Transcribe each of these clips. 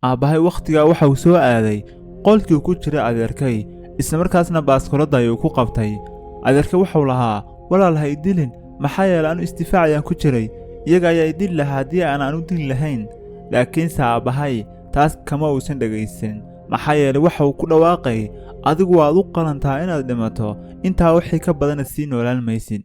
aabbahay wakhtigaa waxa uu soo aaday qolkii ku jiray adeerkay isla markaasna baaskoolada ayuu ku qabtay. adeerkay wuxuu lahaa walaal ha idilin maxaa yeelay anu isdifaac ayaan ku jiray iyaga ayaa idil lahaa haddii aan u dili lahayn. laakiinse aabbahay taas kama uusan dhegaysan maxaa yeelay waxa uu ku dhawaaqay adigu waad u qalantaa inaad dhimato intaa wixii ka badana sii noolaan maysid.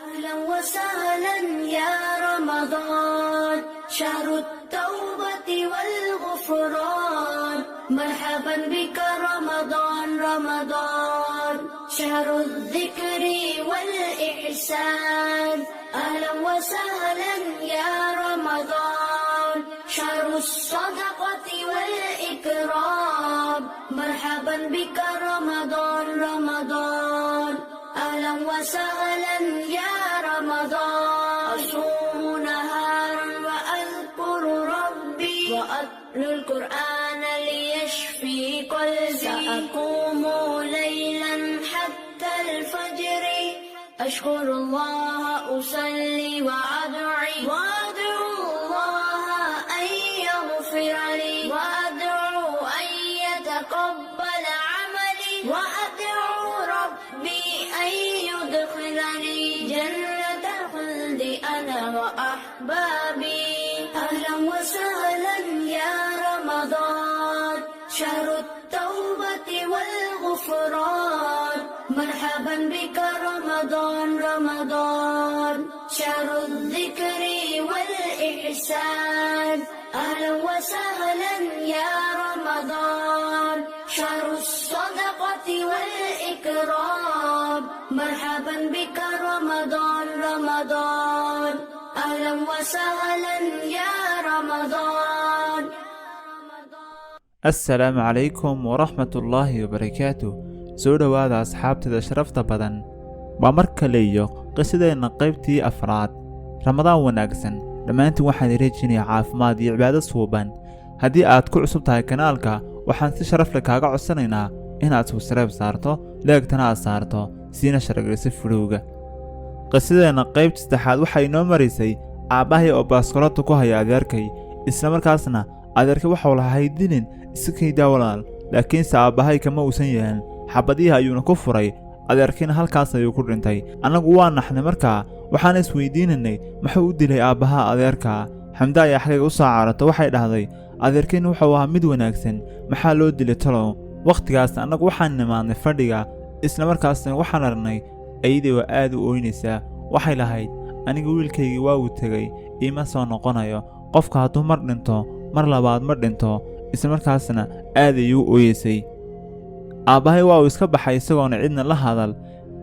أهلا وسهلا يا رمضان شهر التوبة والغفران مرحبا بك رمضان رمضان شهر الذكر والإحسان أهلا وسهلا يا رمضان شهر الصدقة والإكرام مرحبا بك رمضان رمضان أهلا وسهلا يا رمضان أصوم نهارا وأذكر ربي وأتلو القرآن ليشفي قلبي سأقوم ليلا حتى الفجر أشكر الله أصلي وأدعو الله أن يغفر لي وأدعو أن يتقبل عملي وأدعو ربي أن يدخلني جنة الخلد أنا وأحبابي أهلا وسهلا يا رمضان شهر التوبة والغفران مرحبا بك رمضان رمضان شهر الذكر والإحسان أهلا وسهلا يا رمضان شهر الصدقة والإكرام مرحبا بك رمضان رمضان أهلا وسهلا يا رمضان. السلام عليكم ورحمة الله وبركاته. soo dhawaada asxaabtada sharafta badan waa mar kale iyo qisadeena qaybtii afraad. ramadaan wanaagsan dhammaantiin waxaan rajaynayaa caafimaad iyo cibaado suuban. haddii aad ku cusub tahay kanaalka waxaan si sharaf leh kaaga codsanaynaa inaad subscribe saarto leegtana aad saarto siina sharagayso filowga. qisadeena qaybta saddexaad waxay inoo marisay aabbahay oo baaskoolada ku haya adeerkay isla markaasna adeerkay waxuu lahaa haydinin iskaydaa walaal laakiinse aabbahay kama uusan yeelin xabadihi ayuuna ku furay adeerkayna halkaas ayuu ku dhintay. annagu waa naxnay markaa waxaan isweydiinanay muxuu u dilay aabbaha adeerka. xamda ayaa xagayga u soo caarato waxay dhahday adeerkayna wuxuu ahaa mid wanaagsan maxaa loo dilay talow. wakhtigaas annagu waxaan nimaadnay fadhiga isla markaasna waxaan aragnay ayadii waa aad u ooynaysaa. waxay lahayd aniga wiilkaygii waa uu tegay iima soo noqonayo qofka hadduu mar dhinto mar labaad ma dhinto. isla markaasna aad ayuu u ooyeysay. aabbahay waa uu iska baxay isagoona cidna la hadal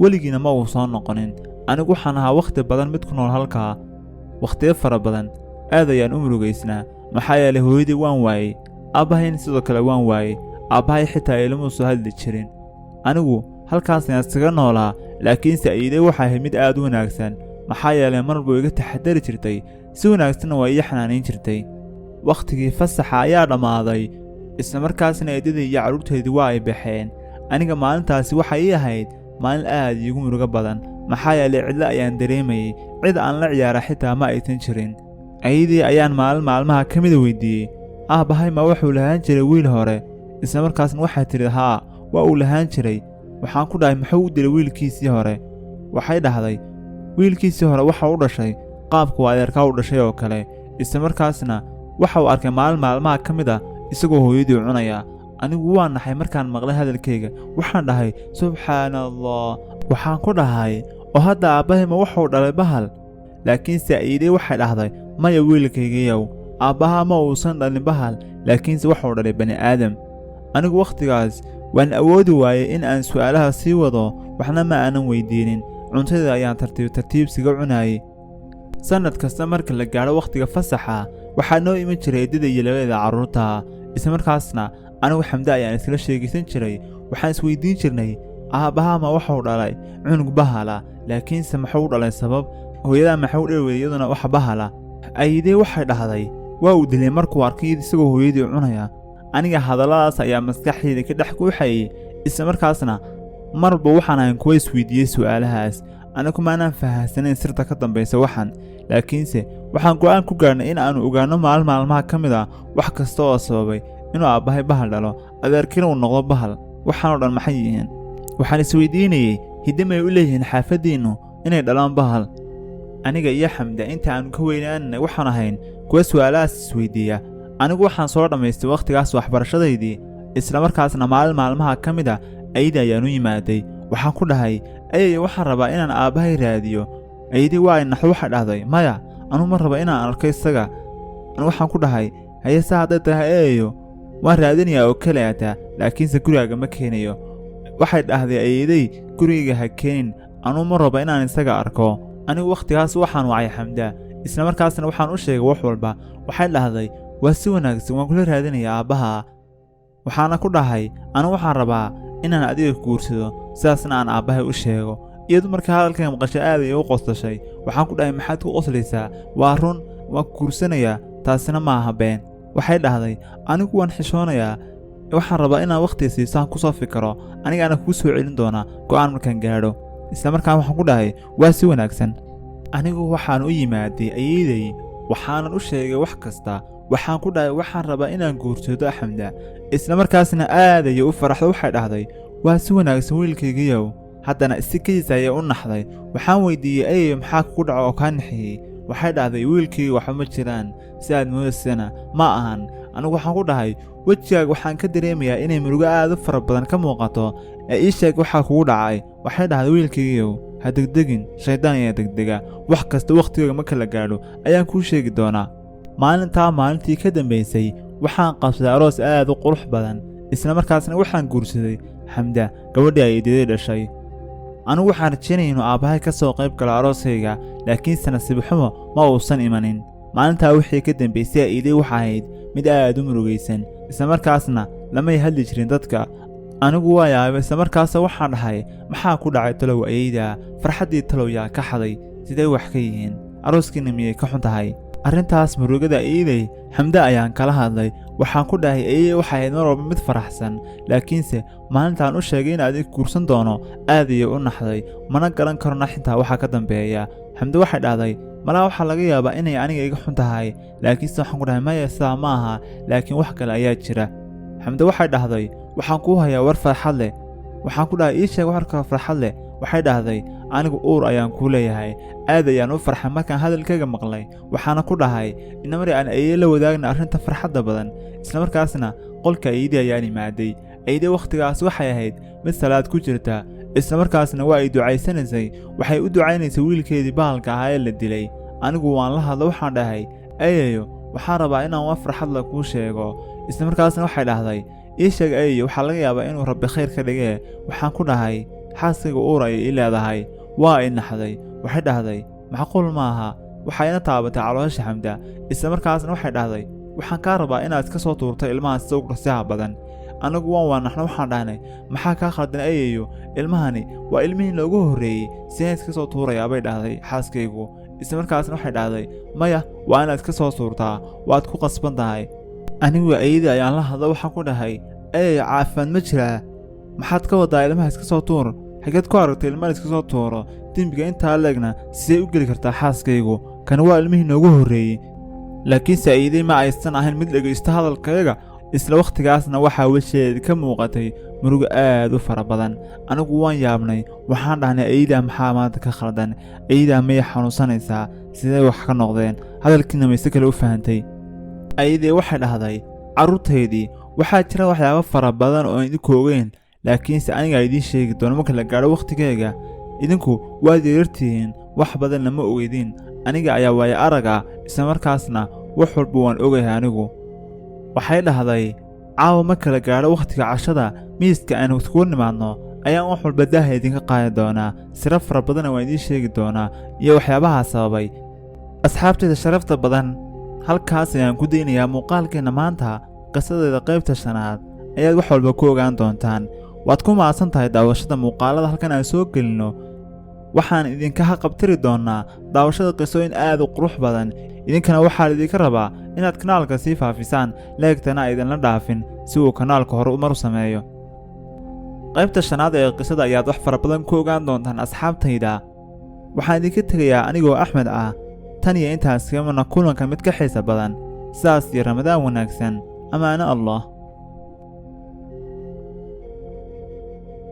weligiina ma uu soo noqonin. anigu waxaan ahaa wakhti badan mid ku nool halkaa wakhtiyo fara badan aad ayaan u murugaysnaa maxaa yeelay hooyadii waan waayey aabbahayna sidoo kale waan waayey. aabbahay xitaa ilamuu soo hadli jirin. anigu halkaas ayaan iskaga noolaa laakiinse ayeeday waxay ahayd mid aad u wanaagsan maxaa yeelay mar buu iga taxadari jirtay si wanaagsanna waa ii xanaanayn jirtay. wakhtigii fasaxa ayaa dhammaaday isla markaasna eedadii iyo carruurteedii waa ay baxeen. aniga maalintaasi waxay ii ahayd maalin aad iigu murugo badan maxaa yeelay cidlo ayaan dareemayey cid aan la ciyaara xitaa ma aysan jirin. ayadii ayaan maalmaha ka mida weydiiyey aabbahay ma wuxuu lahaan jiray wiil hore. isla markaasna waxay tidhi haa waa uu lahaan jiray. waxaan ku dhahay muxuu u dilay wiilkiisii hore. waxay dhahday wiilkiisii hore waxa u dhashay qaabku adeerkaa u dhashay oo kale. isla markaasna waxa uu arkay maalmaha ka mid a isagoo hooyadii cunaya. anigu waa naxay markaan maqlay hadalkayga waxaan dhahay subxaana allah. waxaan ku dhahay oo hadda aabbahay ma wuxuu dhalay bahal. laakiinse ayeeday waxay dhahday maya wiilkaygiiyow aabbaha ma uusan dhalin bahal laakiinse wuxuu dhalay bani aadam. anigu wakhtigaas waan awoodi waayey in aan su'aalaha sii wado waxna ma aanan weydiinin. cuntada ayaan tartiibsiga cunayay. sannad kasta marka la gaadho wakhtiga fasaxa waxaa noo iman jiray eedada iyo labadeeda carruurta. isla markaasna anigu xamda ayaan iskala sheegaysan jiray. waxaan isweydiin jirnay aabbaha ma wuxuu dhalay cunug bahala laakiinse muxuu u dhalay sabab hooyadaa maxuu dheweeyay iyaduna wax bahala. ayeeday waxay dhahday waa uu dilay markuu arkay isagoo hooyadii cunaya. aniga hadalladaas ayaa maskaxdayda ka dhex guuxayay isla markaasna marba waxaan ahayn kuwa isweydiiyey su'aalahaas. anagu maanaan fahansanayn sirta ka dambaysa waxaan, laakiinse waxaan go'aan ku gaarnay in aanu ogaanno maalmaha ka mid ah wax kasta oo sababay inuu aabbahay bahal dhalo, adeerkiina uu noqdo bahal. waxaanoo dhan maxay yihiin? waxaan isweydiinayey hidimay u leeyihiin xaafaddiinnu inay dhalaan bahal. aniga iyo Xamda inta aanu ka weynaanay waxaan ahayn kuwa su'aalahaas isweydiiya. anigu waxaan soo dhammaystay wakhtigaas waxbarashadaydii, isla markaasna maalmaha ka mid ah ayda ayaan u yimaaday. waxaan ku dhahay, ayay waxaan rabaa inaan aabbahay raadiyo. aydi waa inaxdo waxay dhahday, maya, anuu ma raba inaan arko isaga. waxaan ku dhahay, haye saa hadday tahay eeyo, waan raadinayaa oo kaleeta, laakiinse gurigaaga ma keenayo. waxay dhahday ayday, gurigayga ha keenin, anuu ma raba inaan isaga arko. anigu wakhtigaas waxaan wacay Xamda, isla markaasna waxaan u sheegay wax walba. waxay dhahday, waa si wanaagsan, waan kula raadinayaa aabbaha. waxaana ku dhahay, anigu waxaan rabaa inaan adiga guursado, sidaasna aan aabbahay u sheego. iyadu markii hadalkayga maqashay aad ayay u qoslashay. waxaan ku dhahay, maxaad ku qoslaysaa? waa run, waan ku guursanayaa, taasina ma aha been. waxay dhahday, anigu waan xishoonayaa, waxaan rabaa inaan wakhti siiso aan ku soo fikiro, anigaana kuu soo celin doonaa go'aan markaan gaadho. isla markaan waxaan ku dhahay, waa si wanaagsan. anigu waxaan u yimaaday ayayday, waxaanan u sheegay wax kasta. waxaan ku dhahay, waxaan rabaa inaan guursado Xamda. isla markaasna aad ayay u faraxdo. waxay dhahday, waa si wanaagsan wiilkaygiyow. haddana si kadiis ayay u naxday. waxaan weydiiyey, ayay maxaa kugu dhaco oo kaa naxiyey? waxay dhahday, wiilkayga waxba ma jiraan, si aad moodaysana ma ahan. anigu waxaan ku dhahay, wejigaaga waxaan ka dareemayaa inay murugo aad u fara badan ka muuqato, ee ii sheeg waxaa kugu dhacay. waxay dhahday, wiilkaygiyow, ha degdegin, shaydaan ayaa degdega. wax kasta wakhtigooga marka la gaadho ayaan kuu sheegi doonaa. maalintii ka dambaysay waxaan qabsaday aroos aad u qurux badan, isla markaasna waxaan guursaday Xamda, gabadhii ay eedaday dhashay. anigu waxaan rajaynayay inuu aabbahay ka soo qayb galo arooskayga, laakiinse nasiib xumo ma uusan imanin. maalintaa wixii ka dambaysay eeday waxa ahayd mid aad u murugaysan, isla markaasna lamay hadli jirin dadka. anigu waa yaabay, isla markaasna waxaan dhahay, maxaa ku dhacay talow ayayda? farxaddii talow yaa ka xaday? sidee wax ka yihiin? arooskiina miyay ka xun tahay? arrintaas murugada ayday Xamda ayaan kala hadlay. waxaan ku dhahay, ayay waxay ahayd mar walba mid faraxsan, laakiinse maalintaan u sheegay in adig guursan doono aad ayay u naxday, mana garan karona xitaa waxa ka dambeeya. Xamda waxay dhahday, malaa waxaa laga yaabaa inay aniga iga xun tahay, laakiinse waxaan ku dhahay, maya sidaa ma aha, laakiin wax kale ayaa jira. Xamda waxay dhahday, waxaan kuu hayaa war farxad leh. waxaan ku dhahay, ii sheeg warka farxad leh. waxay dhahday, anigu uur ayaan kuu leeyahay. aad ayaan u farxay markaan hadalkayga maqlay. waxaana ku dhahay, inamari aan ayay la wadaagna arrinta farxadda badan. isla markaasna qolka aydii ayaan imaaday. aydii wakhtigaas waxay ahayd mid salaad ku jirta, isla markaasna waa ay ducaysanaysay. waxay u ducaynaysay wiilkeedii bahalka ahaa ee la dilay. anigu waan la hadlo, waxaan dhahay, ayayo, waxaan rabaa inaan war farxad la kuu sheego. isla markaasna waxay dhahday, ii sheeg ayayo, waxaa laga yaabaa inuu rabbi khayr ka dhigee. waxaan ku dhahay, xaaskayga uur ayay ii leedahay. waa ay naxday. waxay dhahday, macquul ma aha. waxayna taabatay caloosha Xamda. isla markaasna waxay dhahday, waxaan kaa rabaa inaad iska soo tuurtay ilmahan sida ugu dhaqsiyaha badan. anigu waan waanaxno, waxaan dhahnay, maxaa kaa khaldan ayayo? ilmahani waa ilmihii loogu horreeyey, sideen iska soo tuurayaa bay dhahday xaaskaygu. isla markaasna waxay dhahday, maya, waa inaad iska soo tuurtaa, waad ku qasban tahay. anigu ayadii ayaan la hadlo, waxaan ku dhahay, ayayo, caafimaad ma jiraa? maxaad ka wadaa ilmaha iska soo tuur? xageed ku aragtay ilmaha iska soo tuuro? dembiga intaa leegna sidee u geli kartaa xaaskaygu? kan waa ilmihii noogu horreeyey. laakiinse ayday ma aysan ahayn mid dhegaysta hadalkayaga. isla wakhtigaasna waxaa wesheed ka muuqatay murugo aad u fara badan. anigu waan yaabnay. waxaan dhahnay, aydaa maxaa maanta ka khaldan? aydaa miyay xanuunsanaysaa? sidee wax ka noqdeen? hadalkiina mayse kale u fahantay? ayadee waxay dhahday, carruurtaydii, waxaa jira waxyaabo fara badan oo idinku ogeyn, laakiinse anigaa idiin sheegi doono marka la gaadho wakhtigeega. idinku waad yeerartihiin, wax badanna ma ogeydiin. aniga ayaa waaye araga, isla markaasna wax walba waan ogahay anigu. waxay dhahday, caawa marka la gaadho wakhtiga cashada miiska aynu iskugu nimaadno ayaan wax walba daaha idinka qaadi doonaa. sira fara badanna waan idiin sheegi doonaa iyo waxyaabahaa sababay. asxaabtayda sharafta badan, halkaas ayaan ku daynayaa muuqaalkeenna maanta. qisadeeda qaybta 5aad ayaad wax walba ku ogaan doontaan. waad ku mahadsan tahay daawashada muuqaalada halkan aan soo gelino. waxaan idinka haqabtiri doonaa daawashada qisooyin aad u qurux badan. idinkana waxaa idinka rabaa inaad kanaalka sii faafisaan, leegtana idinla dhaafin si uu kanaalka hore umar u sameeyo. qaybta 5aad ee qisada ayaad wax fara badan ku ogaan doontaan asxaabtayda. waxaan idinka tegayaa anigoo Axmed ah tan iyo intaas kamana kulanka mid ka xiisa badan sidaas iyo Ramadaan wanaagsan amaana Allah